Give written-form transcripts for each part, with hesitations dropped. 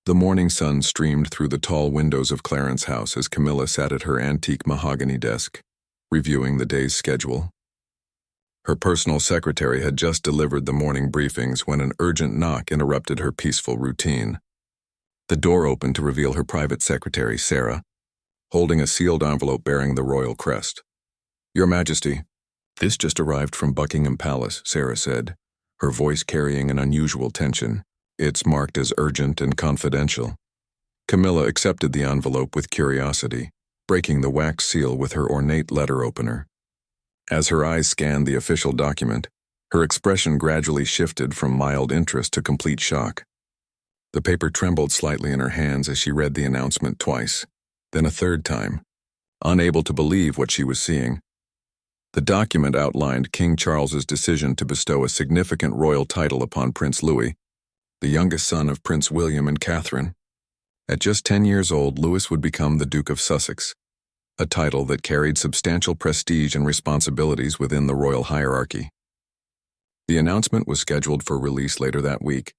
The morning sun streamed through the tall windows of Clarence's house as Camilla sat at her antique mahogany desk, reviewing the day's schedule. Her personal secretary had just delivered the morning briefings when an urgent knock interrupted her peaceful routine. The door opened to reveal her private secretary, Sarah, holding a sealed envelope bearing the royal crest. "Your Majesty, this just arrived from Buckingham Palace," Sarah said, her voice carrying an unusual tension. "It's marked as urgent and confidential." Camilla accepted the envelope with curiosity, breaking the wax seal with her ornate letter opener. As her eyes scanned the official document, her expression gradually shifted from mild interest to complete shock. The paper trembled slightly in her hands as she read the announcement twice, then a third time, unable to believe what she was seeing. The document outlined King Charles's decision to bestow a significant royal title upon Prince Louis, the youngest son of Prince William and Catherine. At just 10 years old, Louis would become the Duke of Sussex, a title that carried substantial prestige and responsibilities within the royal hierarchy. The announcement was scheduled for release later that week,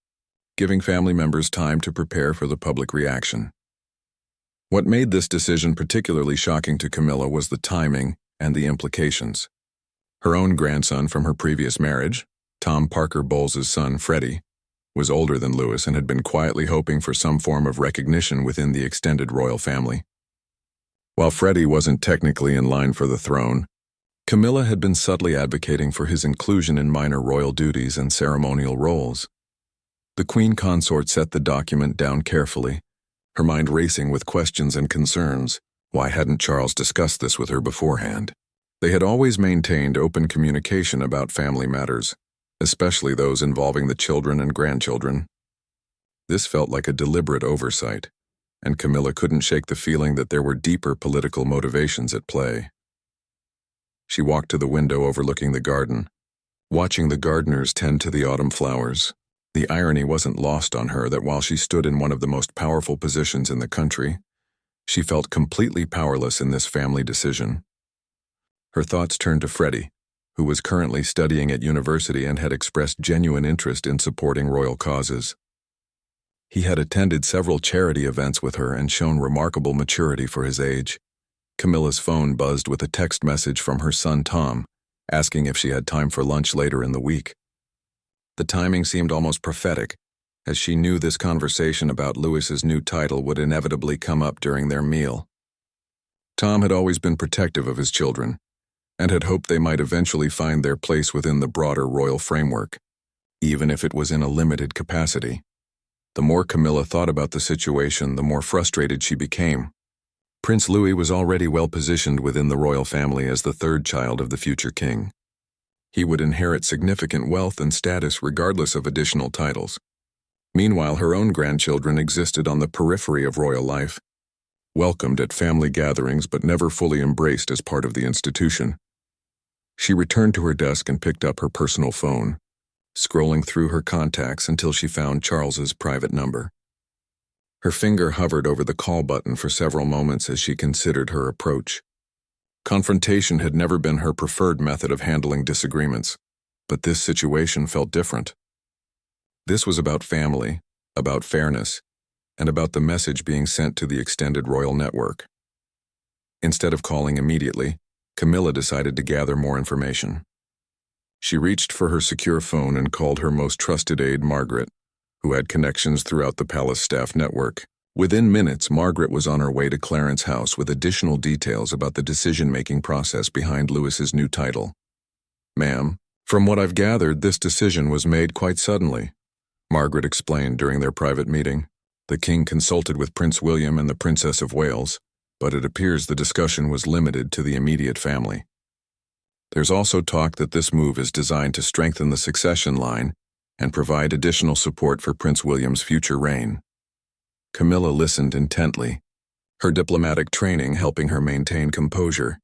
giving family members time to prepare for the public reaction. What made this decision particularly shocking to Camilla was the timing and the implications. Her own grandson from her previous marriage, Tom Parker Bowles's son Freddie, was older than Louis and had been quietly hoping for some form of recognition within the extended royal family. While Freddie wasn't technically in line for the throne, Camilla had been subtly advocating for his inclusion in minor royal duties and ceremonial roles. The Queen Consort set the document down carefully, her mind racing with questions and concerns. Why hadn't Charles discussed this with her beforehand? They had always maintained open communication about family matters, especially those involving the children and grandchildren. This felt like a deliberate oversight, and Camilla couldn't shake the feeling that there were deeper political motivations at play. She walked to the window overlooking the garden, watching the gardeners tend to the autumn flowers. The irony wasn't lost on her that while she stood in one of the most powerful positions in the country, she felt completely powerless in this family decision. Her thoughts turned to Freddie, who was currently studying at university and had expressed genuine interest in supporting royal causes. He had attended several charity events with her and shown remarkable maturity for his age. Camilla's phone buzzed with a text message from her son Tom, asking if she had time for lunch later in the week. The timing seemed almost prophetic, as she knew this conversation about Louis's new title would inevitably come up during their meal. Tom had always been protective of his children, and had hoped they might eventually find their place within the broader royal framework, even if it was in a limited capacity. The more Camilla thought about the situation, the more frustrated she became. Prince Louis was already well positioned within the royal family as the third child of the future king. He would inherit significant wealth and status regardless of additional titles. Meanwhile, her own grandchildren existed on the periphery of royal life, welcomed at family gatherings but never fully embraced as part of the institution. She returned to her desk and picked up her personal phone, scrolling through her contacts until she found Charles's private number. Her finger hovered over the call button for several moments as she considered her approach. Confrontation had never been her preferred method of handling disagreements, but this situation felt different. This was about family, about fairness, and about the message being sent to the extended royal network. Instead of calling immediately, Camilla decided to gather more information. She reached for her secure phone and called her most trusted aide, Margaret, who had connections throughout the palace staff network. Within minutes, Margaret was on her way to Clarence's house with additional details about the decision-making process behind Louis's new title. "Ma'am, from what I've gathered, this decision was made quite suddenly," Margaret explained during their private meeting. "The king consulted with Prince William and the Princess of Wales, but it appears the discussion was limited to the immediate family. There's also talk that this move is designed to strengthen the succession line and provide additional support for Prince William's future reign." Camilla listened intently, her diplomatic training helping her maintain composure,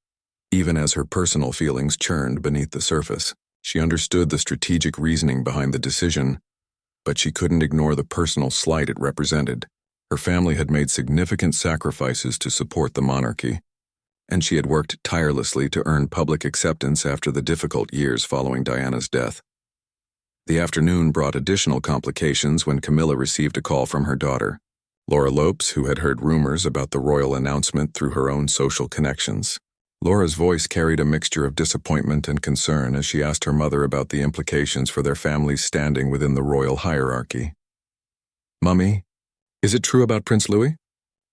even as her personal feelings churned beneath the surface. She understood the strategic reasoning behind the decision, but she couldn't ignore the personal slight it represented. Her family had made significant sacrifices to support the monarchy, and she had worked tirelessly to earn public acceptance after the difficult years following Diana's death. The afternoon brought additional complications when Camilla received a call from her daughter, Laura Lopes, who had heard rumors about the royal announcement through her own social connections. Laura's voice carried a mixture of disappointment and concern as she asked her mother about the implications for their family's standing within the royal hierarchy. "Mummy, is it true about Prince Louis?"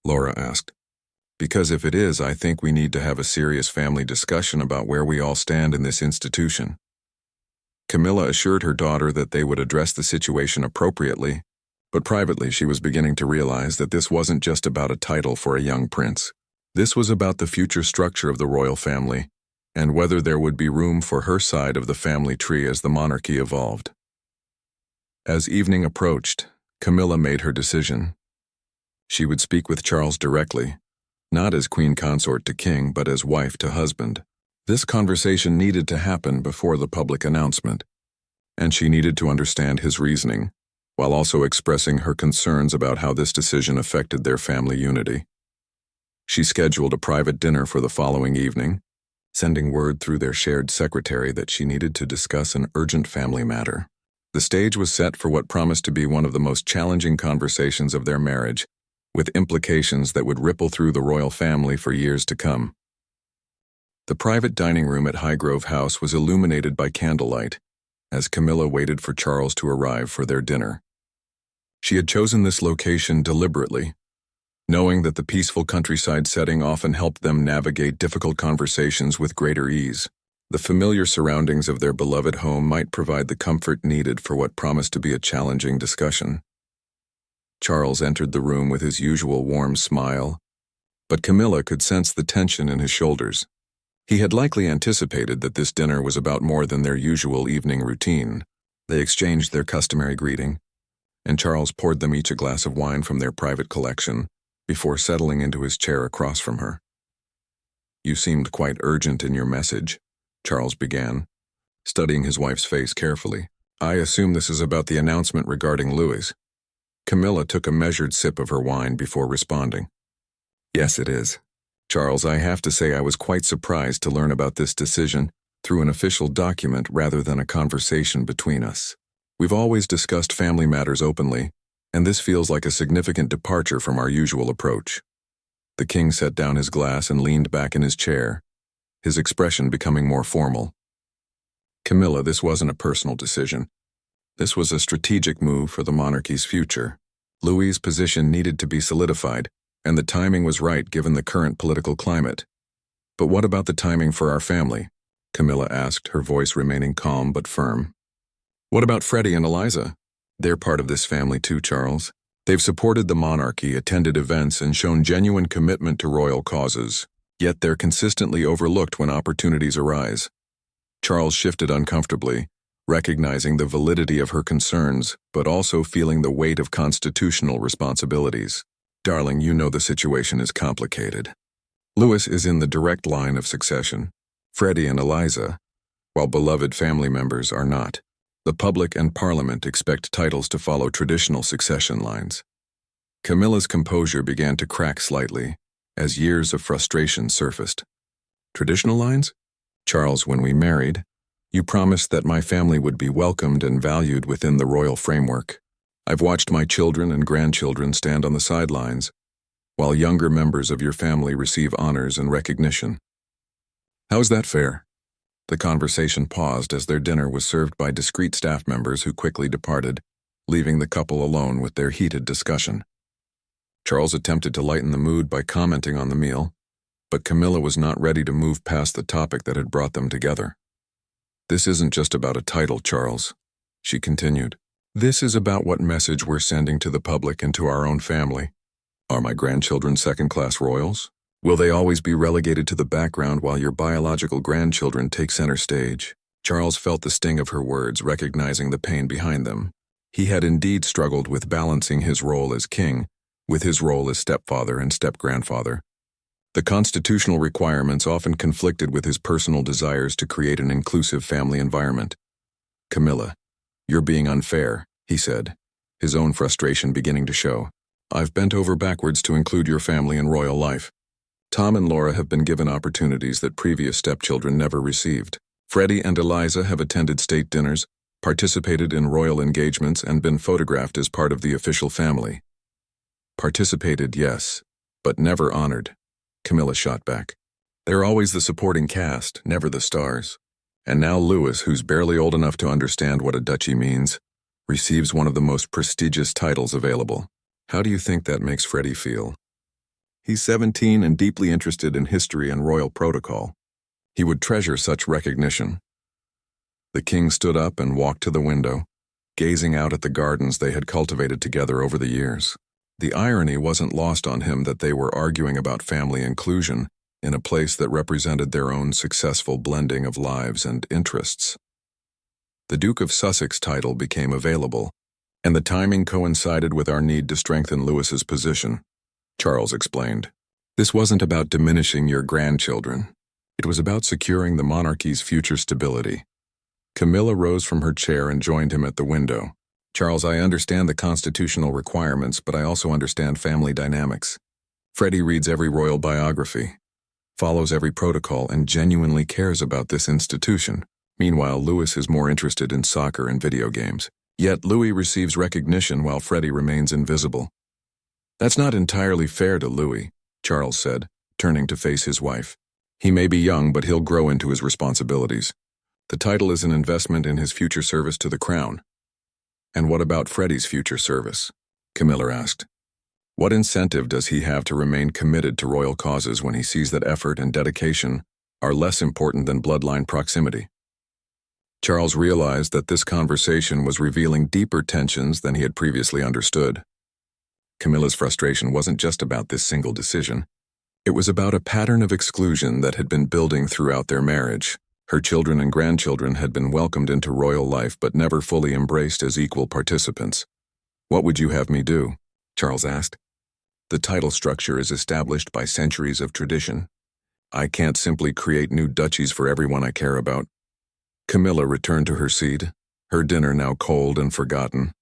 Laura asked. "Because if it is, I think we need to have a serious family discussion about where we all stand in this institution." Camilla assured her daughter that they would address the situation appropriately, but privately she was beginning to realize that this wasn't just about a title for a young prince. This was about the future structure of the royal family, and whether there would be room for her side of the family tree as the monarchy evolved. As evening approached, Camilla made her decision. She would speak with Charles directly, not as queen consort to king, but as wife to husband. This conversation needed to happen before the public announcement, and she needed to understand his reasoning, while also expressing her concerns about how this decision affected their family unity. She scheduled a private dinner for the following evening, sending word through their shared secretary that she needed to discuss an urgent family matter. The stage was set for what promised to be one of the most challenging conversations of their marriage, with implications that would ripple through the royal family for years to come. The private dining room at Highgrove House was illuminated by candlelight, as Camilla waited for Charles to arrive for their dinner. She had chosen this location deliberately, knowing that the peaceful countryside setting often helped them navigate difficult conversations with greater ease. The familiar surroundings of their beloved home might provide the comfort needed for what promised to be a challenging discussion. Charles entered the room with his usual warm smile, but Camilla could sense the tension in his shoulders. He had likely anticipated that this dinner was about more than their usual evening routine. They exchanged their customary greeting, and Charles poured them each a glass of wine from their private collection before settling into his chair across from her. "You seemed quite urgent in your message," Charles began, studying his wife's face carefully. "I assume this is about the announcement regarding Louis." Camilla took a measured sip of her wine before responding. "Yes, it is. Charles, I have to say I was quite surprised to learn about this decision through an official document rather than a conversation between us. We've always discussed family matters openly, and this feels like a significant departure from our usual approach." The king set down his glass and leaned back in his chair, his expression becoming more formal. "Camilla, this wasn't a personal decision. This was a strategic move for the monarchy's future. Louis's position needed to be solidified, and the timing was right given the current political climate. But what about the timing for our family?" Camilla asked, her voice remaining calm but firm. "What about Freddie and Eliza? They're part of this family too, Charles. They've supported the monarchy, attended events, and shown genuine commitment to royal causes, yet they're consistently overlooked when opportunities arise." Charles shifted uncomfortably, recognizing the validity of her concerns, but also feeling the weight of constitutional responsibilities. "Darling, you know the situation is complicated. Louis is in the direct line of succession. Freddie and Eliza, while beloved family members, are not. The public and Parliament expect titles to follow traditional succession lines." Camilla's composure began to crack slightly as years of frustration surfaced. "Traditional lines? Charles, when we married, you promised that my family would be welcomed and valued within the royal framework. I've watched my children and grandchildren stand on the sidelines, while younger members of your family receive honors and recognition. How is that fair?" The conversation paused as their dinner was served by discreet staff members who quickly departed, leaving the couple alone with their heated discussion. Charles attempted to lighten the mood by commenting on the meal, but Camilla was not ready to move past the topic that had brought them together. "This isn't just about a title, Charles," she continued. "This is about what message we're sending to the public and to our own family. Are my grandchildren second-class royals? Will they always be relegated to the background while your biological grandchildren take center stage?" Charles felt the sting of her words, recognizing the pain behind them. He had indeed struggled with balancing his role as king with his role as stepfather and step-grandfather. The constitutional requirements often conflicted with his personal desires to create an inclusive family environment. "Camilla, you're being unfair," he said, his own frustration beginning to show. "I've bent over backwards to include your family in royal life. Tom and Laura have been given opportunities that previous stepchildren never received. Freddie and Eliza have attended state dinners, participated in royal engagements, and been photographed as part of the official family. Participated, yes, but never honored, Camilla shot back. They're always the supporting cast, never the stars. And now Louis, who's barely old enough to understand what a duchy means, receives one of the most prestigious titles available. How do you think that makes Freddie feel? He's 17 and deeply interested in history and royal protocol. He would treasure such recognition. The king stood up and walked to the window, gazing out at the gardens they had cultivated together over the years. The irony wasn't lost on him that they were arguing about family inclusion in a place that represented their own successful blending of lives and interests. The Duke of Sussex title became available, and the timing coincided with our need to strengthen Louis's position, Charles explained. This wasn't about diminishing your grandchildren. It was about securing the monarchy's future stability. Camilla rose from her chair and joined him at the window. Charles, I understand the constitutional requirements, but I also understand family dynamics. Freddie reads every royal biography, follows every protocol, and genuinely cares about this institution. Meanwhile, Louis is more interested in soccer and video games. Yet Louis receives recognition while Freddie remains invisible. That's not entirely fair to Louis, Charles said, turning to face his wife. He may be young, but he'll grow into his responsibilities. The title is an investment in his future service to the crown. And what about Freddie's future service? Camilla asked. What incentive does he have to remain committed to royal causes when he sees that effort and dedication are less important than bloodline proximity? Charles realized that this conversation was revealing deeper tensions than he had previously understood. Camilla's frustration wasn't just about this single decision. It was about a pattern of exclusion that had been building throughout their marriage. Her children and grandchildren had been welcomed into royal life but never fully embraced as equal participants. What would you have me do? Charles asked. The title structure is established by centuries of tradition. I can't simply create new duchies for everyone I care about. Camilla returned to her seat, her dinner now cold and forgotten.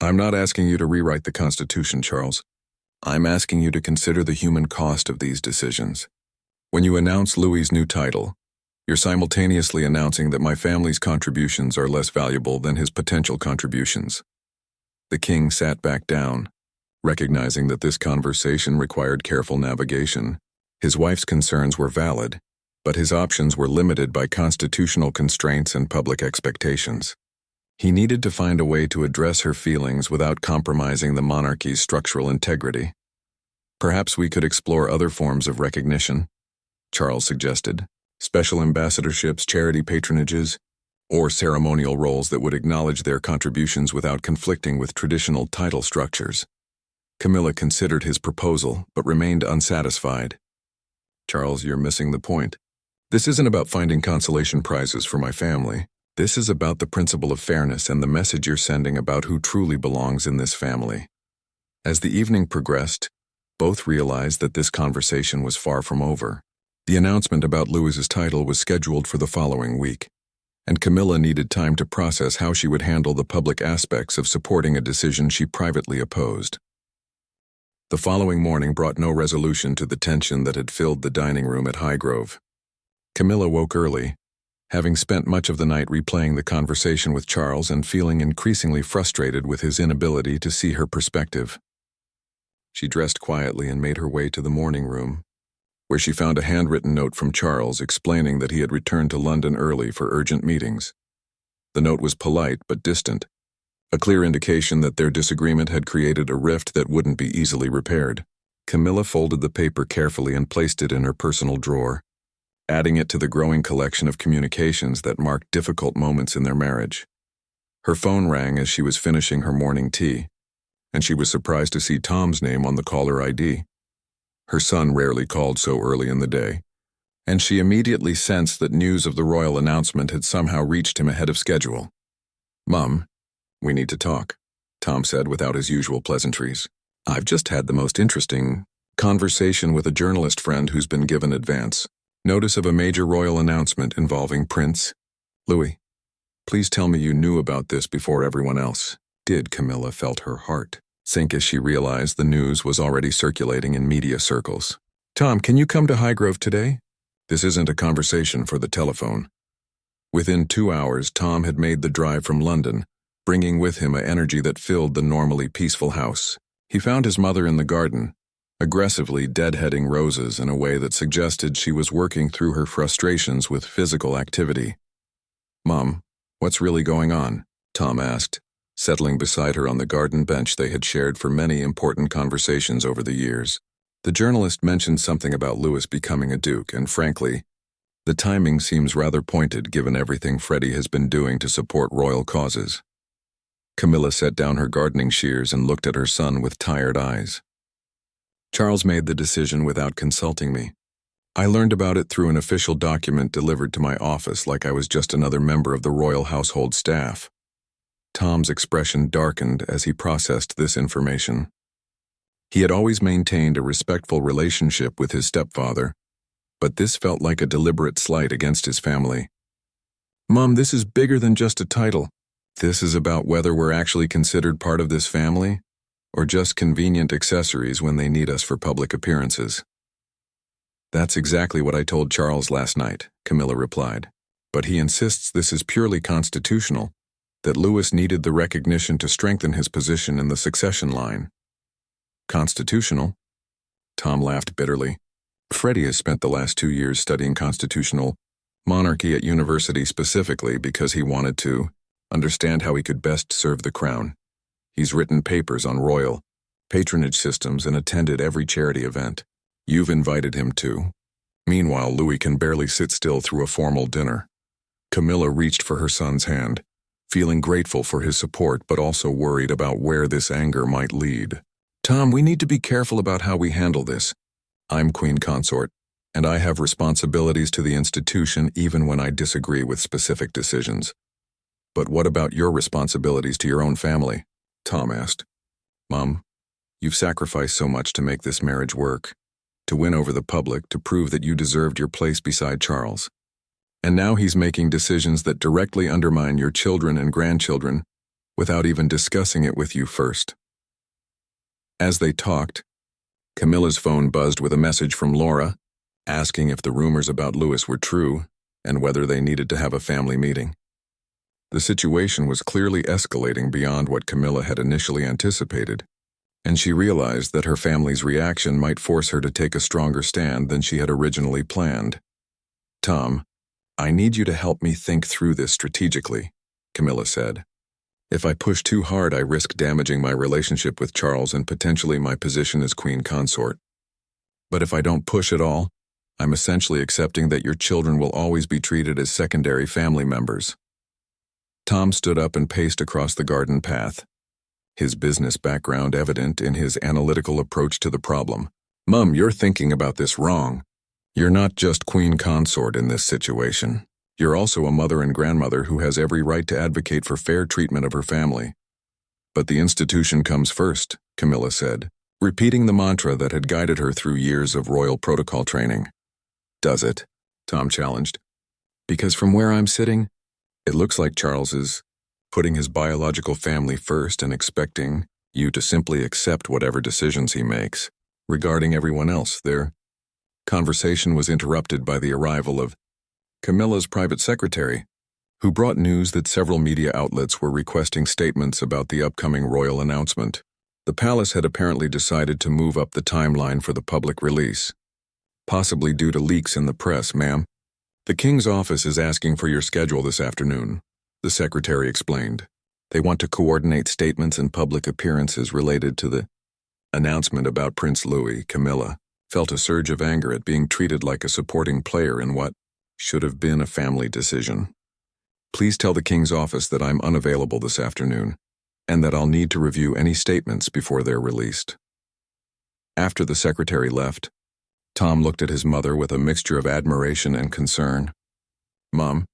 I'm not asking you to rewrite the Constitution, Charles. I'm asking you to consider the human cost of these decisions. When you announce Louis's new title, you're simultaneously announcing that my family's contributions are less valuable than his potential contributions. The king sat back down, recognizing that this conversation required careful navigation. His wife's concerns were valid, but his options were limited by constitutional constraints and public expectations. He needed to find a way to address her feelings without compromising the monarchy's structural integrity. Perhaps we could explore other forms of recognition, Charles suggested. Special ambassadorships, charity patronages, or ceremonial roles that would acknowledge their contributions without conflicting with traditional title structures. Camilla considered his proposal, but remained unsatisfied. Charles, you're missing the point. This isn't about finding consolation prizes for my family. This is about the principle of fairness and the message you're sending about who truly belongs in this family. As the evening progressed, both realized that this conversation was far from over. The announcement about Louis's title was scheduled for the following week, and Camilla needed time to process how she would handle the public aspects of supporting a decision she privately opposed. The following morning brought no resolution to the tension that had filled the dining room at Highgrove. Camilla woke early, having spent much of the night replaying the conversation with Charles and feeling increasingly frustrated with his inability to see her perspective. She dressed quietly and made her way to the morning room, where she found a handwritten note from Charles explaining that he had returned to London early for urgent meetings. The note was polite but distant, a clear indication that their disagreement had created a rift that wouldn't be easily repaired. Camilla folded the paper carefully and placed it in her personal drawer, adding it to the growing collection of communications that marked difficult moments in their marriage. Her phone rang as she was finishing her morning tea, and she was surprised to see Tom's name on the caller ID. Her son rarely called so early in the day, and she immediately sensed that news of the royal announcement had somehow reached him ahead of schedule. "Mum, we need to talk," Tom said without his usual pleasantries. "I've just had the most interesting conversation with a journalist friend who's been given advance notice of a major royal announcement involving Prince Louis. Please tell me you knew about this before everyone else." Camilla felt her heart sink as she realized the news was already circulating in media circles. "Tom, can you come to Highgrove today?" This isn't a conversation for the telephone. Within 2 hours, Tom had made the drive from London, bringing with him an energy that filled the normally peaceful house. He found his mother in the garden, aggressively deadheading roses in a way that suggested she was working through her frustrations with physical activity. "Mom, what's really going on?" Tom asked, settling beside her on the garden bench they had shared for many important conversations over the years. The journalist mentioned something about Louis becoming a duke, and frankly, the timing seems rather pointed given everything Freddie has been doing to support royal causes. Camilla set down her gardening shears and looked at her son with tired eyes. "Charles made the decision without consulting me. I learned about it through an official document delivered to my office like I was just another member of the royal household staff." Tom's expression darkened as he processed this information. He had always maintained a respectful relationship with his stepfather, but this felt like a deliberate slight against his family. "Mom, this is bigger than just a title. This is about whether we're actually considered part of this family, or just convenient accessories when they need us for public appearances." "That's exactly what I told Charles last night," Camilla replied. "But he insists this is purely constitutional, that Louis needed the recognition to strengthen his position in the succession line." "Constitutional?" Tom laughed bitterly. "Freddie has spent the last 2 years studying constitutional monarchy at university specifically because he wanted to understand how he could best serve the crown. He's written papers on royal patronage systems and attended every charity event. You've invited him to. Meanwhile, Louis can barely sit still through a formal dinner." Camilla reached for her son's hand, feeling grateful for his support but also worried about where this anger might lead. "Tom, we need to be careful about how we handle this. I'm queen consort, and I have responsibilities to the institution even when I disagree with specific decisions." "But what about your responsibilities to your own family?" Tom asked. "Mom, you've sacrificed so much to make this marriage work, to win over the public, to prove that you deserved your place beside Charles. And now he's making decisions that directly undermine your children and grandchildren without even discussing it with you first." As they talked, Camilla's phone buzzed with a message from Laura, asking if the rumors about Louis were true and whether they needed to have a family meeting. The situation was clearly escalating beyond what Camilla had initially anticipated, and she realized that her family's reaction might force her to take a stronger stand than she had originally planned. "Tom, I need you to help me think through this strategically," Camilla said. "If I push too hard, I risk damaging my relationship with Charles and potentially my position as queen consort. But if I don't push at all, I'm essentially accepting that your children will always be treated as secondary family members." Tom stood up and paced across the garden path, his business background evident in his analytical approach to the problem. "Mom, you're thinking about this wrong. You're not just queen consort in this situation. You're also a mother and grandmother who has every right to advocate for fair treatment of her family." "But the institution comes first," Camilla said, repeating the mantra that had guided her through years of royal protocol training. "Does it?" Tom challenged. "Because from where I'm sitting, it looks like Charles is putting his biological family first and expecting you to simply accept whatever decisions he makes. Regarding everyone else, their conversation was interrupted by the arrival of Camilla's private secretary, who brought news that several media outlets were requesting statements about the upcoming royal announcement. The palace had apparently decided to move up the timeline for the public release, possibly due to leaks in the press, "Ma'am. The King's office is asking for your schedule this afternoon," the secretary explained. "They want to coordinate statements and public appearances related to the announcement about Prince Louis." Camilla felt a surge of anger at being treated like a supporting player in what should have been a family decision. "Please tell the King's office that I'm unavailable this afternoon, and that I'll need to review any statements before they're released." After the secretary left, Tom looked at his mother with a mixture of admiration and concern. "Mom,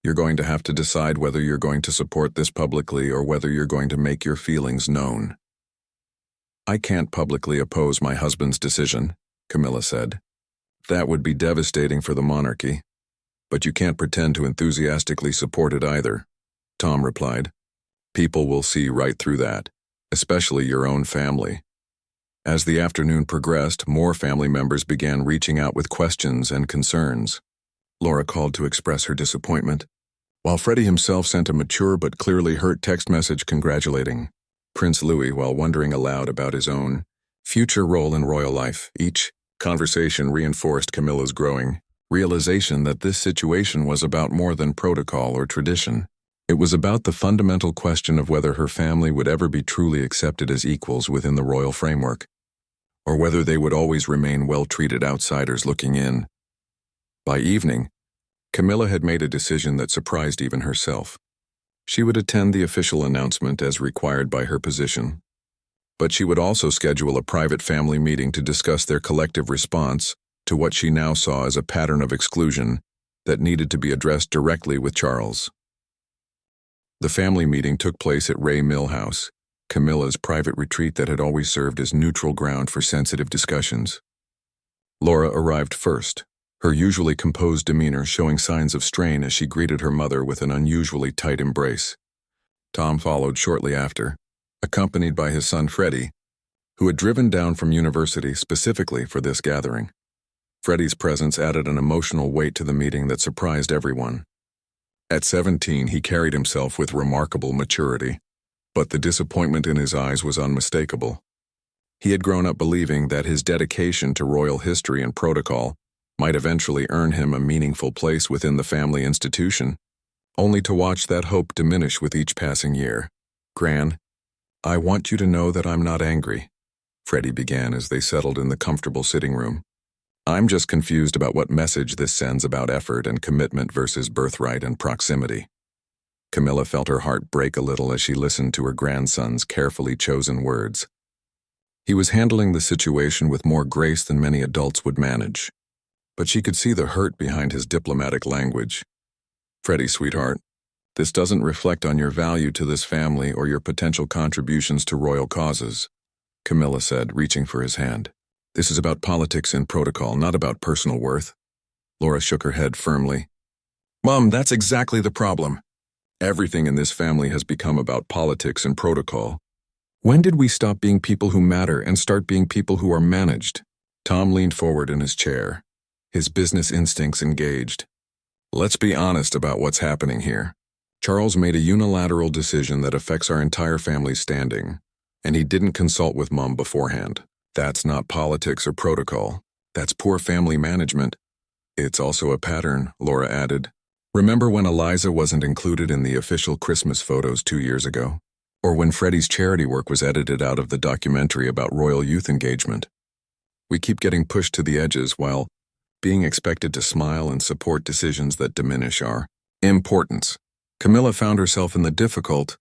you're going to have to decide whether you're going to support this publicly or whether you're going to make your feelings known." "I can't publicly oppose my husband's decision," Camilla said. "That would be devastating for the monarchy. But you can't pretend to enthusiastically support it either," Tom replied. "People will see right through that, especially your own family." As the afternoon progressed, more family members began reaching out with questions and concerns. Laura called to express her disappointment, while Freddie himself sent a mature but clearly hurt text message congratulating Prince Louis while wondering aloud about his own future role in royal life. Each conversation reinforced Camilla's growing realization that this situation was about more than protocol or tradition. It was about the fundamental question of whether her family would ever be truly accepted as equals within the royal framework, or whether they would always remain well-treated outsiders looking in. By evening, Camilla had made a decision that surprised even herself. She would attend the official announcement as required by her position, but she would also schedule a private family meeting to discuss their collective response to what she now saw as a pattern of exclusion that needed to be addressed directly with Charles. The family meeting took place at Ray Mill House, Camilla's private retreat that had always served as neutral ground for sensitive discussions. Laura arrived first, her usually composed demeanor showing signs of strain as she greeted her mother with an unusually tight embrace. Tom followed shortly after, accompanied by his son Freddie, who had driven down from university specifically for this gathering. Freddie's presence added an emotional weight to the meeting that surprised everyone. At 17, he carried himself with remarkable maturity, but the disappointment in his eyes was unmistakable. He had grown up believing that his dedication to royal history and protocol might eventually earn him a meaningful place within the family institution, only to watch that hope diminish with each passing year. "Gran, I want you to know that I'm not angry," Freddie began as they settled in the comfortable sitting room. "I'm just confused about what message this sends about effort and commitment versus birthright and proximity." Camilla felt her heart break a little as she listened to her grandson's carefully chosen words. He was handling the situation with more grace than many adults would manage, but she could see the hurt behind his diplomatic language. "Freddie, sweetheart, this doesn't reflect on your value to this family or your potential contributions to royal causes," Camilla said, reaching for his hand. "This is about politics and protocol, not about personal worth." Laura shook her head firmly. "Mom, that's exactly the problem. Everything in this family has become about politics and protocol. When did we stop being people who matter and start being people who are managed?" Tom leaned forward in his chair, his business instincts engaged. "Let's be honest about what's happening here. Charles made a unilateral decision that affects our entire family's standing, and he didn't consult with Mom beforehand. That's not politics or protocol. That's poor family management." "It's also a pattern," Laura added. "Remember when Eliza wasn't included in the official Christmas photos 2 years ago? Or when Freddie's charity work was edited out of the documentary about royal youth engagement? We keep getting pushed to the edges while being expected to smile and support decisions that diminish our importance." Camilla found herself in the difficult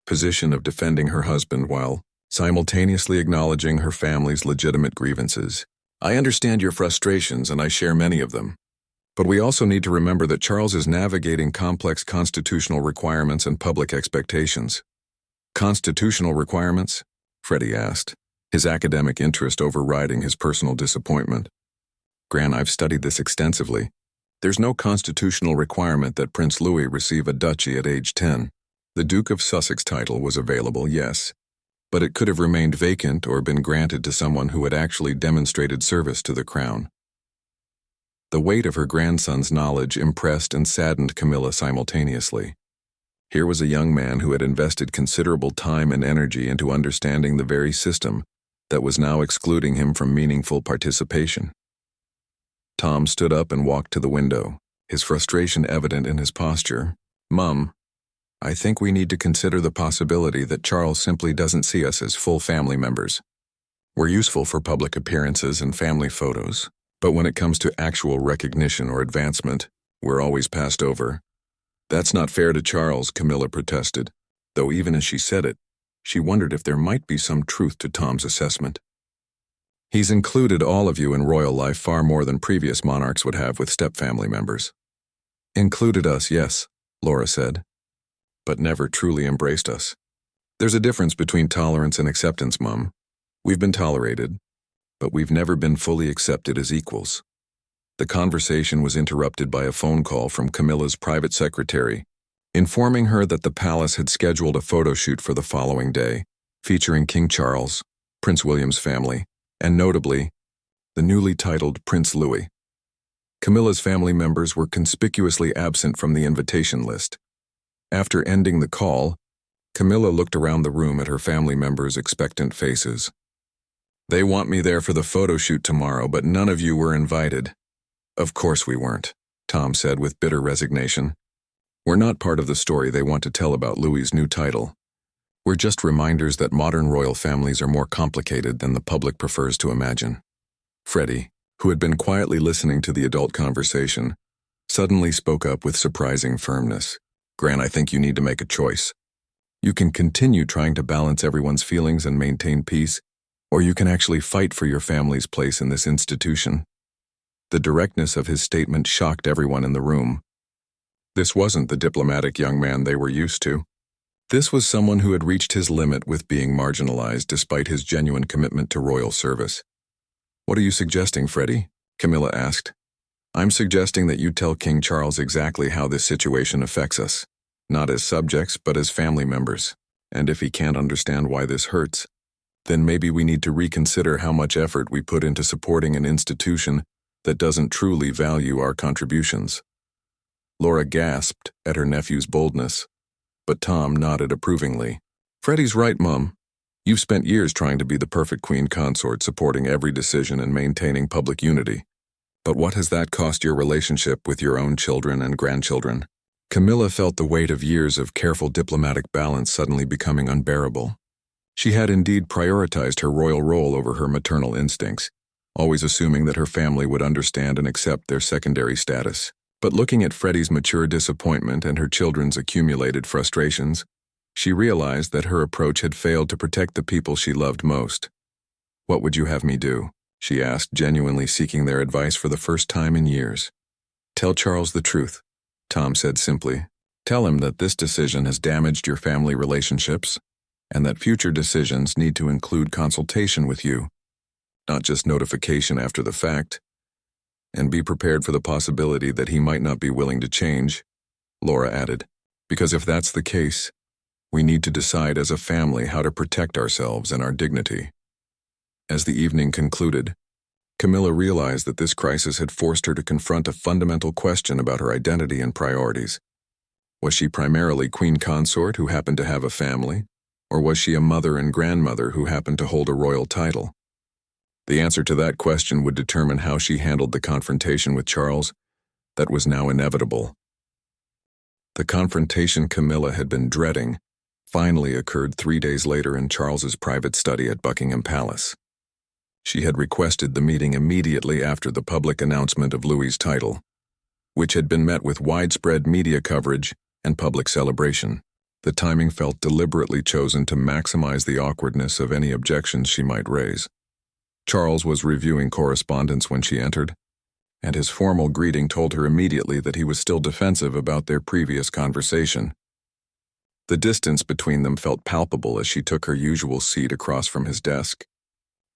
position of defending her husband while simultaneously acknowledging her family's legitimate grievances. "I understand your frustrations and I share many of them. But we also need to remember that Charles is navigating complex constitutional requirements and public expectations." "Constitutional requirements?" Freddie asked, his academic interest overriding his personal disappointment. "Gran, I've studied this extensively. There's no constitutional requirement that Prince Louis receive a duchy at age 10. The Duke of Sussex title was available, yes, but it could have remained vacant or been granted to someone who had actually demonstrated service to the crown." The weight of her grandson's knowledge impressed and saddened Camilla simultaneously. Here was a young man who had invested considerable time and energy into understanding the very system that was now excluding him from meaningful participation. Tom stood up and walked to the window, his frustration evident in his posture. "Mum, I think we need to consider the possibility that Charles simply doesn't see us as full family members. We're useful for public appearances and family photos, but when it comes to actual recognition or advancement, we're always passed over." "That's not fair to Charles," Camilla protested, though even as she said it, she wondered if there might be some truth to Tom's assessment. "He's included all of you in royal life far more than previous monarchs would have with step-family members." "Included us, yes," Laura said, "but never truly embraced us. There's a difference between tolerance and acceptance, Mum. We've been tolerated, but we've never been fully accepted as equals." The conversation was interrupted by a phone call from Camilla's private secretary, informing her that the palace had scheduled a photo shoot for the following day, featuring King Charles, Prince William's family, and notably, the newly titled Prince Louis. Camilla's family members were conspicuously absent from the invitation list. After ending the call, Camilla looked around the room at her family members' expectant faces. They want me there for the photo shoot tomorrow, but none of you were invited. Of course we weren't, Tom said with bitter resignation. We're not part of the story they want to tell about Louis's new title. We're just reminders that modern royal families are more complicated than the public prefers to imagine. Freddie, who had been quietly listening to the adult conversation, suddenly spoke up with surprising firmness. Gran, I think you need to make a choice. You can continue trying to balance everyone's feelings and maintain peace, or you can actually fight for your family's place in this institution. The directness of his statement shocked everyone in the room. This wasn't the diplomatic young man they were used to. This was someone who had reached his limit with being marginalized despite his genuine commitment to royal service. What are you suggesting, Freddie? Camilla asked. I'm suggesting that you tell King Charles exactly how this situation affects us, not as subjects but as family members. And if he can't understand why this hurts, then maybe we need to reconsider how much effort we put into supporting an institution that doesn't truly value our contributions. Laura gasped at her nephew's boldness, but Tom nodded approvingly. Freddie's right, Mum. You've spent years trying to be the perfect queen consort, supporting every decision and maintaining public unity. But what has that cost your relationship with your own children and grandchildren? Camilla felt the weight of years of careful diplomatic balance suddenly becoming unbearable. She had indeed prioritized her royal role over her maternal instincts, always assuming that her family would understand and accept their secondary status. But looking at Freddie's mature disappointment and her children's accumulated frustrations, she realized that her approach had failed to protect the people she loved most. What would you have me do? She asked, genuinely seeking their advice for the first time in years. Tell Charles the truth, Tom said simply. Tell him that this decision has damaged your family relationships, and that future decisions need to include consultation with you, not just notification after the fact. And be prepared for the possibility that he might not be willing to change, Laura added, because if that's the case, we need to decide as a family how to protect ourselves and our dignity. As the evening concluded, Camilla realized that this crisis had forced her to confront a fundamental question about her identity and priorities. Was she primarily queen consort who happened to have a family, or was she a mother and grandmother who happened to hold a royal title? The answer to that question would determine how she handled the confrontation with Charles that was now inevitable. The confrontation Camilla had been dreading finally occurred 3 days later in Charles's private study at Buckingham Palace. She had requested the meeting immediately after the public announcement of Louis's title, which had been met with widespread media coverage and public celebration. The timing felt deliberately chosen to maximize the awkwardness of any objections she might raise. Charles was reviewing correspondence when she entered, and his formal greeting told her immediately that he was still defensive about their previous conversation. The distance between them felt palpable as she took her usual seat across from his desk,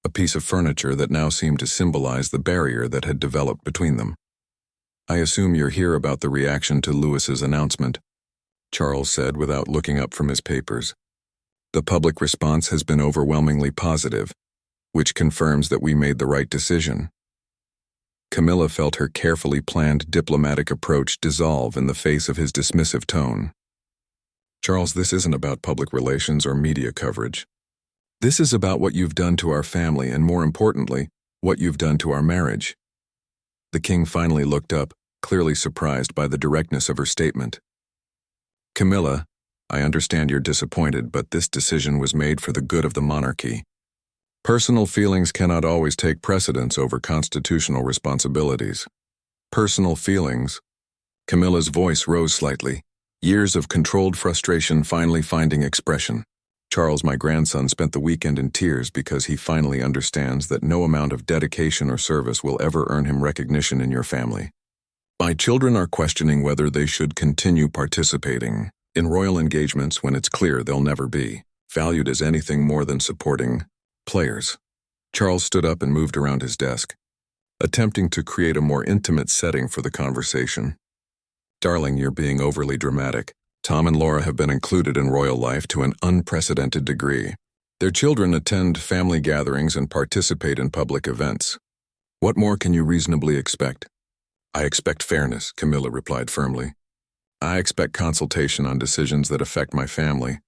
a piece of furniture that now seemed to symbolize the barrier that had developed between them. I assume you're here about the reaction to Louis's announcement, Charles said without looking up from his papers. The public response has been overwhelmingly positive, which confirms that we made the right decision. Camilla felt her carefully planned diplomatic approach dissolve in the face of his dismissive tone. Charles, this isn't about public relations or media coverage. This is about what you've done to our family and, more importantly, what you've done to our marriage. The king finally looked up, clearly surprised by the directness of her statement. Camilla, I understand you're disappointed, but this decision was made for the good of the monarchy. Personal feelings cannot always take precedence over constitutional responsibilities. Personal feelings? Camilla's voice rose slightly, years of controlled frustration finally finding expression. Charles, my grandson, spent the weekend in tears because he finally understands that no amount of dedication or service will ever earn him recognition in your family. My children are questioning whether they should continue participating in royal engagements when it's clear they'll never be valued as anything more than supporting players. Charles stood up and moved around his desk, attempting to create a more intimate setting for the conversation. Darling, you're being overly dramatic. Tom and Laura have been included in royal life to an unprecedented degree. Their children attend family gatherings and participate in public events. What more can you reasonably expect? I expect fairness, Camilla replied firmly. I expect consultation on decisions that affect my family,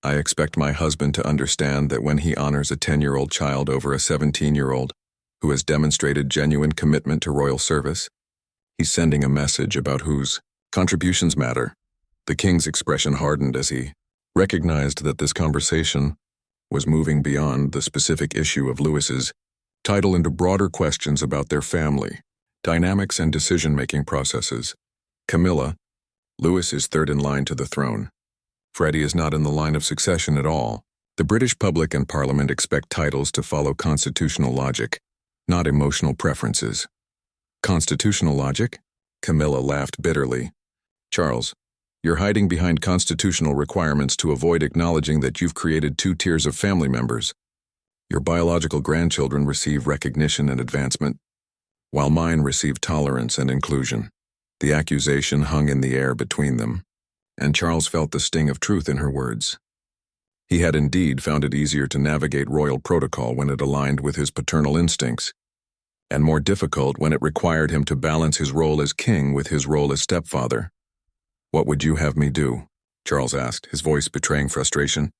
I expect my husband to understand that when he honors a 10-year-old child over a 17-year-old who has demonstrated genuine commitment to royal service, he's sending a message about whose contributions matter. The king's expression hardened as he recognized that this conversation was moving beyond the specific issue of Louis's title into broader questions about their family, dynamics, and decision-making processes. Camilla, Louis is third in line to the throne. Freddie is not in the line of succession at all. The British public and Parliament expect titles to follow constitutional logic, not emotional preferences. Constitutional logic? Camilla laughed bitterly. Charles, you're hiding behind constitutional requirements to avoid acknowledging that you've created two tiers of family members. Your biological grandchildren receive recognition and advancement, while mine receive tolerance and inclusion. The accusation hung in the air between them, and Charles felt the sting of truth in her words. He had indeed found it easier to navigate royal protocol when it aligned with his paternal instincts, and more difficult when it required him to balance his role as king with his role as stepfather. What would you have me do? Charles asked, his voice betraying frustration.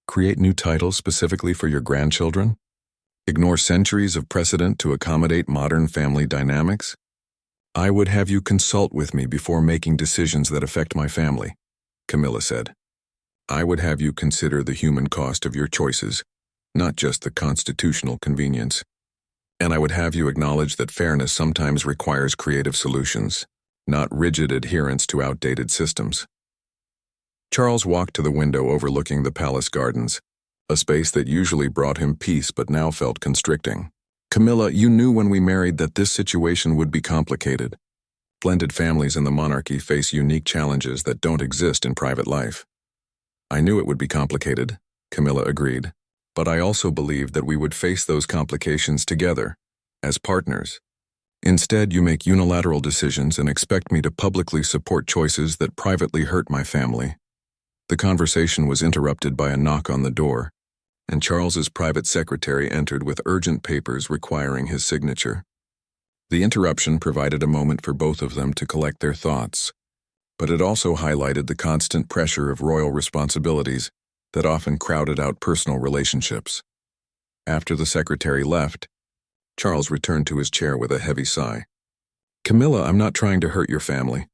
Create new titles specifically for your grandchildren? Ignore centuries of precedent to accommodate modern family dynamics? I would have you consult with me before making decisions that affect my family, Camilla said. I would have you consider the human cost of your choices, not just the constitutional convenience. And I would have you acknowledge that fairness sometimes requires creative solutions, not rigid adherence to outdated systems. Charles walked to the window overlooking the palace gardens, a space that usually brought him peace but now felt constricting. Camilla, you knew when we married that this situation would be complicated. Blended families in the monarchy face unique challenges that don't exist in private life. I knew it would be complicated, Camilla agreed, but I also believed that we would face those complications together, as partners. Instead, you make unilateral decisions and expect me to publicly support choices that privately hurt my family. The conversation was interrupted by a knock on the door, and Charles's private secretary entered with urgent papers requiring his signature. The interruption provided a moment for both of them to collect their thoughts, but it also highlighted the constant pressure of royal responsibilities that often crowded out personal relationships. After the secretary left, Charles returned to his chair with a heavy sigh. Camilla, I'm not trying to hurt your family,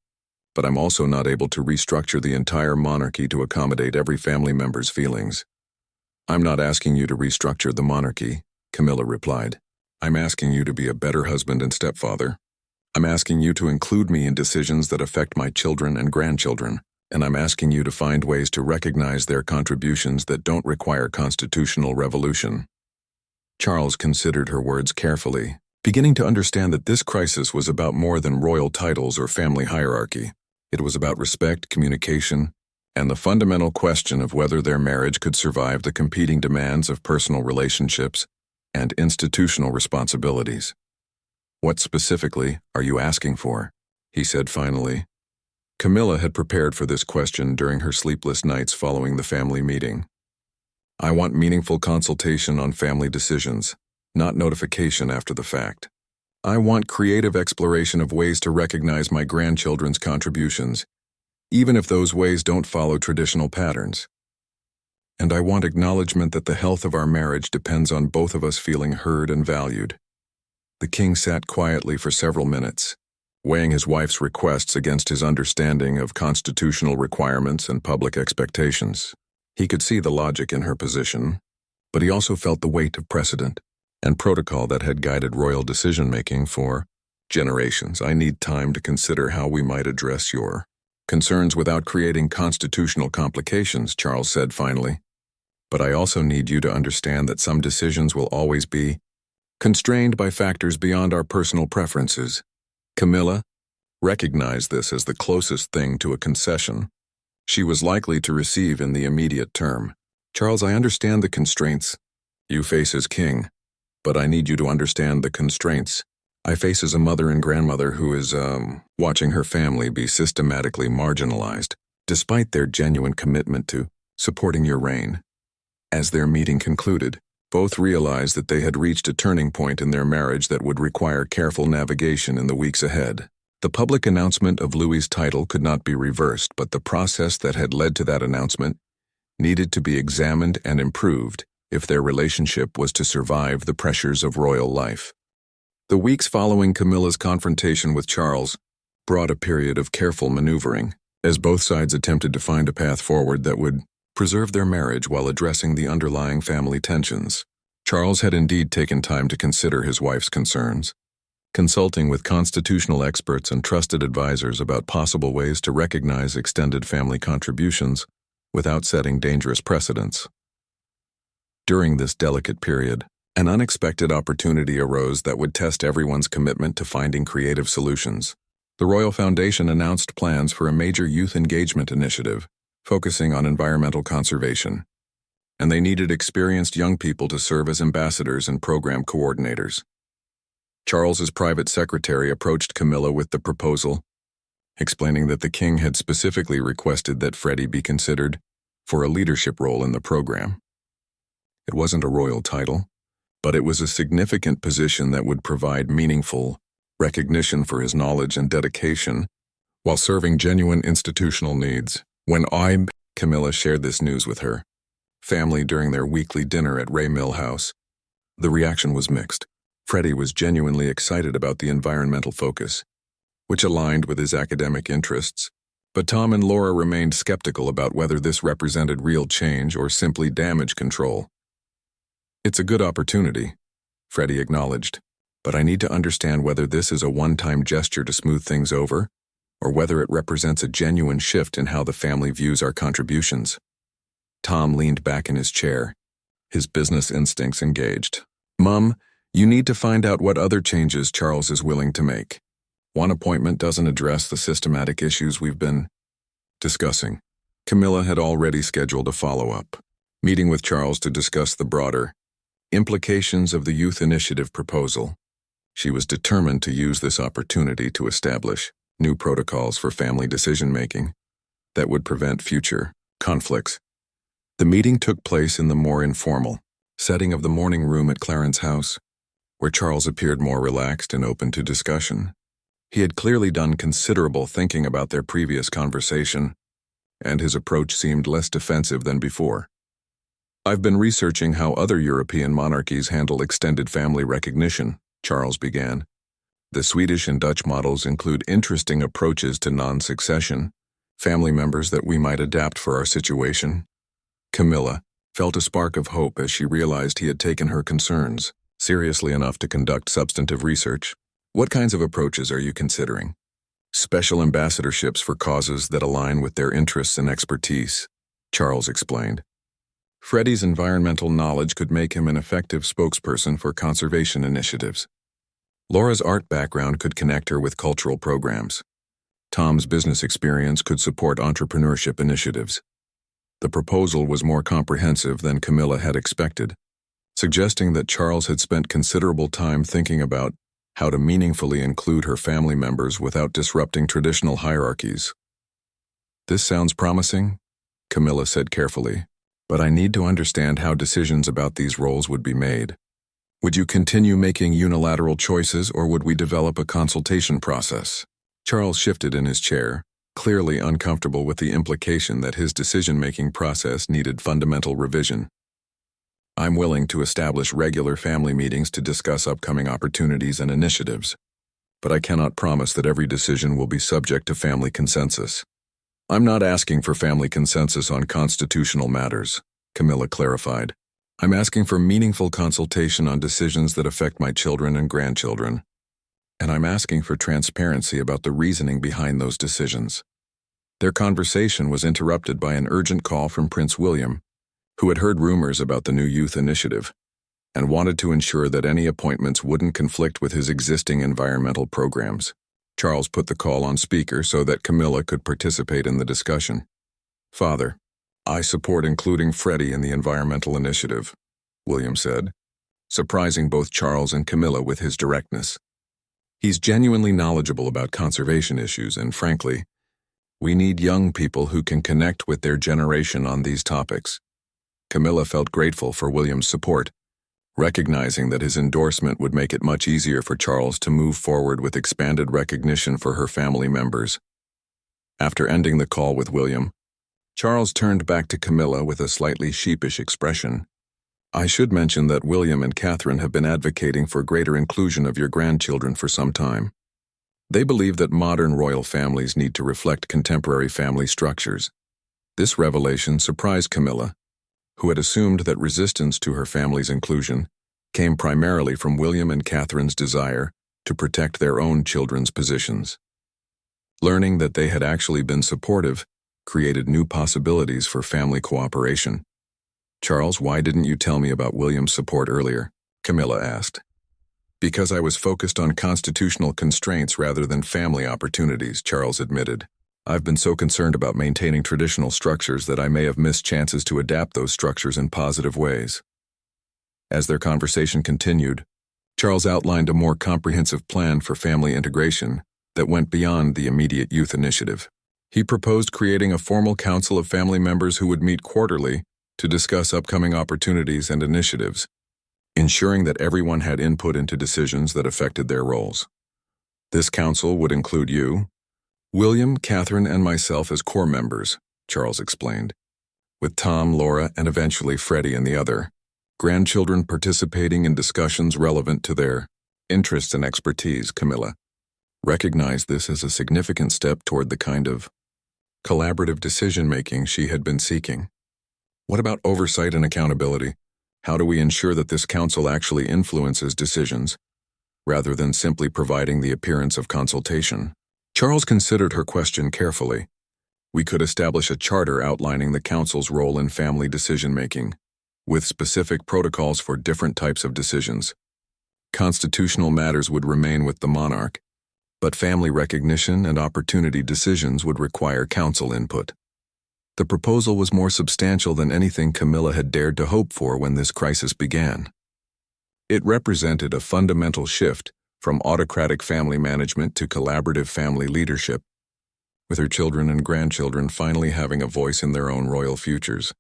but I'm also not able to restructure the entire monarchy to accommodate every family member's feelings. I'm not asking you to restructure the monarchy, Camilla replied. I'm asking you to be a better husband and stepfather. I'm asking you to include me in decisions that affect my children and grandchildren, and I'm asking you to find ways to recognize their contributions that don't require constitutional revolution. Charles considered her words carefully, beginning to understand that this crisis was about more than royal titles or family hierarchy. It was about respect, communication, and the fundamental question of whether their marriage could survive the competing demands of personal relationships and institutional responsibilities. What specifically are you asking for? He said finally. Camilla had prepared for this question during her sleepless nights following the family meeting. I want meaningful consultation on family decisions, not notification after the fact. I want creative exploration of ways to recognize my grandchildren's contributions, even if those ways don't follow traditional patterns. And I want acknowledgement that the health of our marriage depends on both of us feeling heard and valued. The king sat quietly for several minutes, weighing his wife's requests against his understanding of constitutional requirements and public expectations. He could see the logic in her position, but he also felt the weight of precedent and protocol that had guided royal decision-making for generations. I need time to consider how we might address your concerns without creating constitutional complications, Charles said finally. But I also need you to understand that some decisions will always be constrained by factors beyond our personal preferences. Camilla recognized this as the closest thing to a concession she was likely to receive in the immediate term. Charles, I understand the constraints you face as king, but I need you to understand the constraints I face as a mother and grandmother who is, watching her family be systematically marginalized, despite their genuine commitment to supporting your reign. As their meeting concluded, both realized that they had reached a turning point in their marriage that would require careful navigation in the weeks ahead. The public announcement of Louis's title could not be reversed, but the process that had led to that announcement needed to be examined and improved if their relationship was to survive the pressures of royal life. The weeks following Camilla's confrontation with Charles brought a period of careful maneuvering, as both sides attempted to find a path forward that would preserve their marriage while addressing the underlying family tensions. Charles had indeed taken time to consider his wife's concerns, consulting with constitutional experts and trusted advisors about possible ways to recognize extended family contributions without setting dangerous precedents. During this delicate period, an unexpected opportunity arose that would test everyone's commitment to finding creative solutions. The Royal Foundation announced plans for a major youth engagement initiative focusing on environmental conservation, and they needed experienced young people to serve as ambassadors and program coordinators. Charles's private secretary approached Camilla with the proposal, explaining that the king had specifically requested that Freddie be considered for a leadership role in the program. It wasn't a royal title, but it was a significant position that would provide meaningful recognition for his knowledge and dedication while serving genuine institutional needs. When Camilla shared this news with her family during their weekly dinner at Ray Mill House, the reaction was mixed. Freddie was genuinely excited about the environmental focus, which aligned with his academic interests, but Tom and Laura remained skeptical about whether this represented real change or simply damage control. "It's a good opportunity," Freddie acknowledged, "but I need to understand whether this is a one-time gesture to smooth things over, or whether it represents a genuine shift in how the family views our contributions." Tom leaned back in his chair, his business instincts engaged. "Mum, you need to find out what other changes Charles is willing to make. One appointment doesn't address the systematic issues we've been discussing." Camilla had already scheduled a follow-up meeting with Charles to discuss the broader implications of the youth initiative proposal. She was determined to use this opportunity to establish new protocols for family decision-making that would prevent future conflicts. The meeting took place in the more informal setting of the morning room at Clarence House, where Charles appeared more relaxed and open to discussion. He had clearly done considerable thinking about their previous conversation, and his approach seemed less defensive than before. "I've been researching how other European monarchies handle extended family recognition," Charles began. "The Swedish and Dutch models include interesting approaches to non-succession family members that we might adapt for our situation." Camilla felt a spark of hope as she realized he had taken her concerns seriously enough to conduct substantive research. "What kinds of approaches are you considering?" "Special ambassadorships for causes that align with their interests and expertise," Charles explained. Freddie's environmental knowledge could make him an effective spokesperson for conservation initiatives. Laura's art background could connect her with cultural programs. Tom's business experience could support entrepreneurship initiatives. The proposal was more comprehensive than Camilla had expected, suggesting that Charles had spent considerable time thinking about how to meaningfully include her family members without disrupting traditional hierarchies. "This sounds promising," Camilla said carefully, "but I need to understand how decisions about these roles would be made. Would you continue making unilateral choices, or would we develop a consultation process?" Charles shifted in his chair, clearly uncomfortable with the implication that his decision-making process needed fundamental revision. "I'm willing to establish regular family meetings to discuss upcoming opportunities and initiatives, but I cannot promise that every decision will be subject to family consensus." "I'm not asking for family consensus on constitutional matters," Camilla clarified. "I'm asking for meaningful consultation on decisions that affect my children and grandchildren. And I'm asking for transparency about the reasoning behind those decisions." Their conversation was interrupted by an urgent call from Prince William, who had heard rumors about the new youth initiative and wanted to ensure that any appointments wouldn't conflict with his existing environmental programs. Charles put the call on speaker so that Camilla could participate in the discussion. "Father, I support including Freddie in the environmental initiative," William said, surprising both Charles and Camilla with his directness. "He's genuinely knowledgeable about conservation issues, and frankly, we need young people who can connect with their generation on these topics." Camilla felt grateful for William's support, recognizing that his endorsement would make it much easier for Charles to move forward with expanded recognition for her family members. After ending the call with William, Charles turned back to Camilla with a slightly sheepish expression. I should mention that William and Catherine have been advocating for greater inclusion of your grandchildren for some time. They believe that modern royal families need to reflect contemporary family structures. This revelation surprised Camilla, who had assumed that resistance to her family's inclusion came primarily from William and Catherine's desire to protect their own children's positions. Learning that they had actually been supportive created new possibilities for family cooperation. Charles, why didn't you tell me about William's support earlier? Camilla asked. Because I was focused on constitutional constraints rather than family opportunities, Charles admitted. I've been so concerned about maintaining traditional structures that I may have missed chances to adapt those structures in positive ways. As their conversation continued, Charles outlined a more comprehensive plan for family integration that went beyond the immediate youth initiative. He proposed creating a formal council of family members who would meet quarterly to discuss upcoming opportunities and initiatives, ensuring that everyone had input into decisions that affected their roles. This council would include you, William, Catherine, and myself as core members, Charles explained, with Tom, Laura, and eventually Freddie and the other grandchildren participating in discussions relevant to their interests and expertise. Camilla recognized this as a significant step toward the kind of collaborative decision-making she had been seeking. What about oversight and accountability? How do we ensure that this council actually influences decisions, rather than simply providing the appearance of consultation? Charles considered her question carefully. We could establish a charter outlining the council's role in family decision-making, with specific protocols for different types of decisions. Constitutional matters would remain with the monarch, but family recognition and opportunity decisions would require council input. The proposal was more substantial than anything Camilla had dared to hope for when this crisis began. It represented a fundamental shift from autocratic family management to collaborative family leadership, with her children and grandchildren finally having a voice in their own royal futures.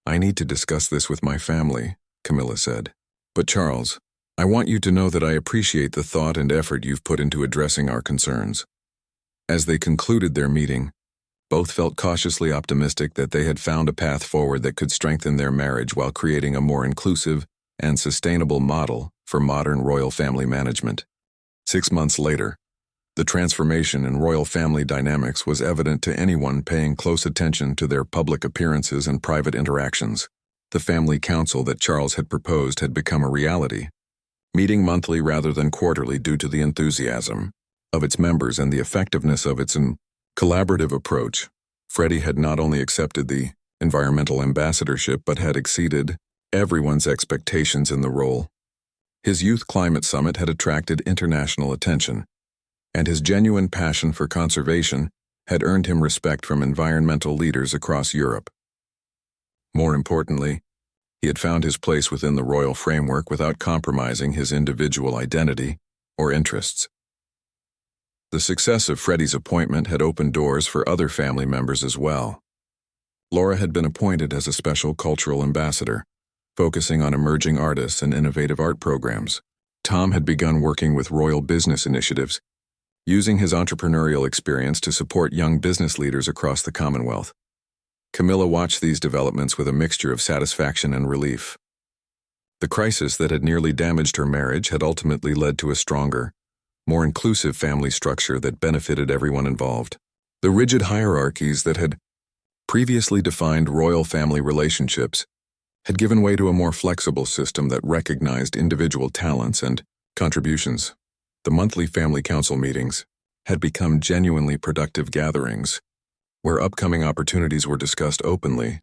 I need to discuss this with my family, Camilla said. But Charles, I want you to know that I appreciate the thought and effort you've put into addressing our concerns. As they concluded their meeting, both felt cautiously optimistic that they had found a path forward that could strengthen their marriage while creating a more inclusive and sustainable model for modern royal family management. 6 months later, the transformation in royal family dynamics was evident to anyone paying close attention to their public appearances and private interactions. The family council that Charles had proposed had become a reality, meeting monthly rather than quarterly due to the enthusiasm of its members and the effectiveness of its collaborative approach. Freddie had not only accepted the environmental ambassadorship but had exceeded everyone's expectations in the role. His Youth Climate Summit had attracted international attention, and his genuine passion for conservation had earned him respect from environmental leaders across Europe. More importantly, he had found his place within the royal framework without compromising his individual identity or interests. The success of Freddie's appointment had opened doors for other family members as well. Laura had been appointed as a special cultural ambassador, focusing on emerging artists and innovative art programs. Tom had begun working with royal business initiatives, using his entrepreneurial experience to support young business leaders across the Commonwealth. Camilla watched these developments with a mixture of satisfaction and relief. The crisis that had nearly damaged her marriage had ultimately led to a stronger, more inclusive family structure that benefited everyone involved. The rigid hierarchies that had previously defined royal family relationships had given way to a more flexible system that recognized individual talents and contributions. The monthly family council meetings had become genuinely productive gatherings, where upcoming opportunities were discussed openly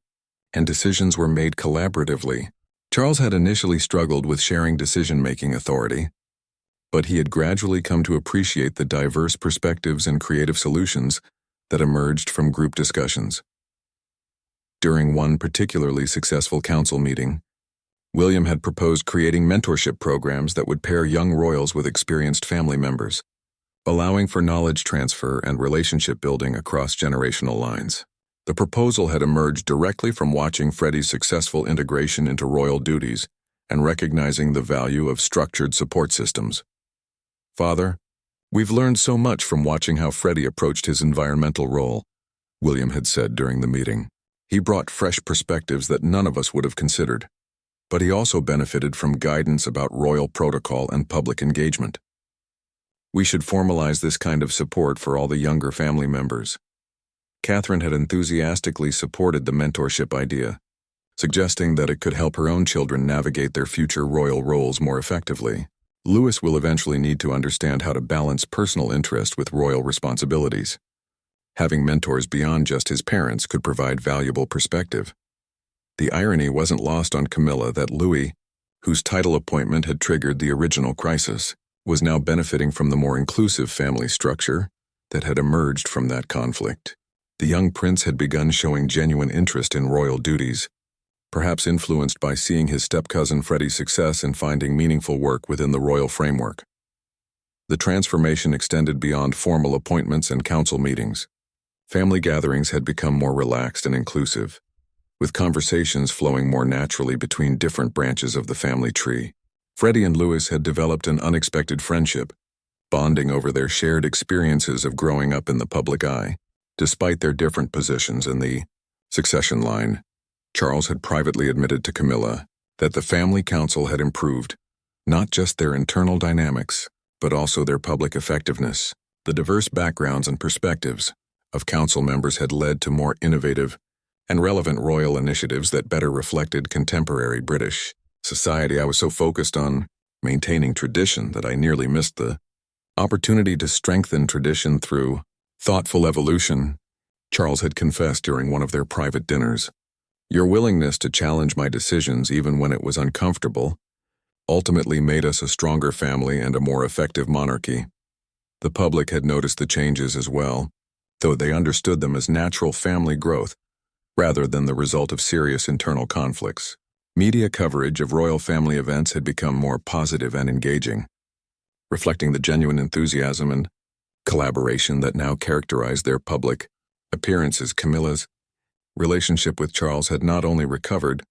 and decisions were made collaboratively. Charles had initially struggled with sharing decision-making authority, but he had gradually come to appreciate the diverse perspectives and creative solutions that emerged from group discussions. During one particularly successful council meeting, William had proposed creating mentorship programs that would pair young royals with experienced family members, allowing for knowledge transfer and relationship building across generational lines. The proposal had emerged directly from watching Freddie's successful integration into royal duties and recognizing the value of structured support systems. Father, we've learned so much from watching how Freddie approached his environmental role, William had said during the meeting. He brought fresh perspectives that none of us would have considered, but he also benefited from guidance about royal protocol and public engagement. We should formalize this kind of support for all the younger family members. Catherine had enthusiastically supported the mentorship idea, suggesting that it could help her own children navigate their future royal roles more effectively. Louis will eventually need to understand how to balance personal interest with royal responsibilities. Having mentors beyond just his parents could provide valuable perspective. The irony wasn't lost on Camilla that Louis, whose title appointment had triggered the original crisis, was now benefiting from the more inclusive family structure that had emerged from that conflict. The young prince had begun showing genuine interest in royal duties, perhaps influenced by seeing his step-cousin Freddie's success in finding meaningful work within the royal framework. The transformation extended beyond formal appointments and council meetings. Family gatherings had become more relaxed and inclusive, with conversations flowing more naturally between different branches of the family tree. Freddie and Louis had developed an unexpected friendship, bonding over their shared experiences of growing up in the public eye. Despite their different positions in the succession line, Charles had privately admitted to Camilla that the family council had improved not just their internal dynamics, but also their public effectiveness. The diverse backgrounds and perspectives of council members had led to more innovative and relevant royal initiatives that better reflected contemporary British society. I was so focused on maintaining tradition that I nearly missed the opportunity to strengthen tradition through thoughtful evolution, Charles had confessed during one of their private dinners. Your willingness to challenge my decisions even when it was uncomfortable ultimately made us a stronger family and a more effective monarchy. The public had noticed the changes as well, though they understood them as natural family growth rather than the result of serious internal conflicts. Media coverage of royal family events had become more positive and engaging, reflecting the genuine enthusiasm and collaboration that now characterized their public appearances. Camilla's relationship with Charles had not only recovered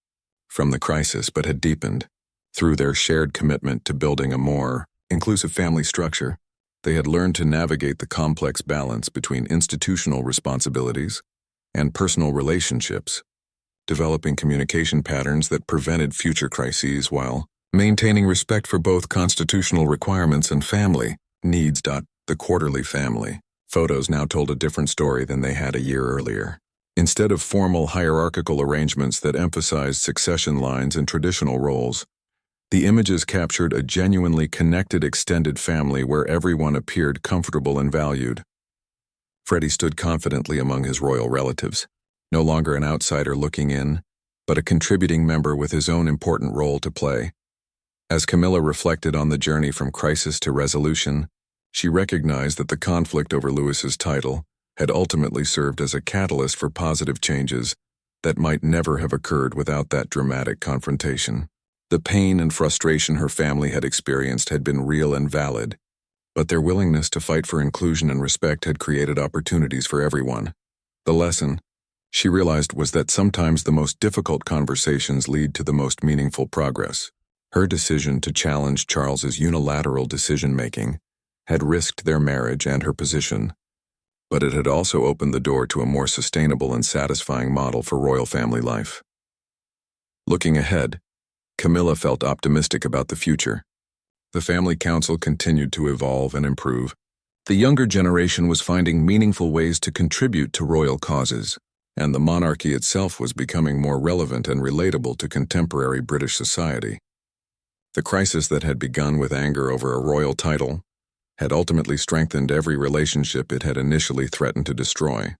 from the crisis but had deepened. Through their shared commitment to building a more inclusive family structure, they had learned to navigate the complex balance between institutional responsibilities and personal relationships, developing communication patterns that prevented future crises while maintaining respect for both constitutional requirements and family needs. The quarterly family photos now told a different story than they had a year earlier. Instead of formal hierarchical arrangements that emphasized succession lines and traditional roles, the images captured a genuinely connected extended family where everyone appeared comfortable and valued. Freddie stood confidently among his royal relatives, no longer an outsider looking in, but a contributing member with his own important role to play. As Camilla reflected on the journey from crisis to resolution, she recognized that the conflict over Louis's title had ultimately served as a catalyst for positive changes that might never have occurred without that dramatic confrontation. The pain and frustration her family had experienced had been real and valid, but their willingness to fight for inclusion and respect had created opportunities for everyone. The lesson, she realized, was that sometimes the most difficult conversations lead to the most meaningful progress. Her decision to challenge Charles's unilateral decision-making had risked their marriage and her position, but it had also opened the door to a more sustainable and satisfying model for royal family life. Looking ahead, Camilla felt optimistic about the future. The family council continued to evolve and improve. The younger generation was finding meaningful ways to contribute to royal causes, and the monarchy itself was becoming more relevant and relatable to contemporary British society. The crisis that had begun with anger over a royal title had ultimately strengthened every relationship it had initially threatened to destroy.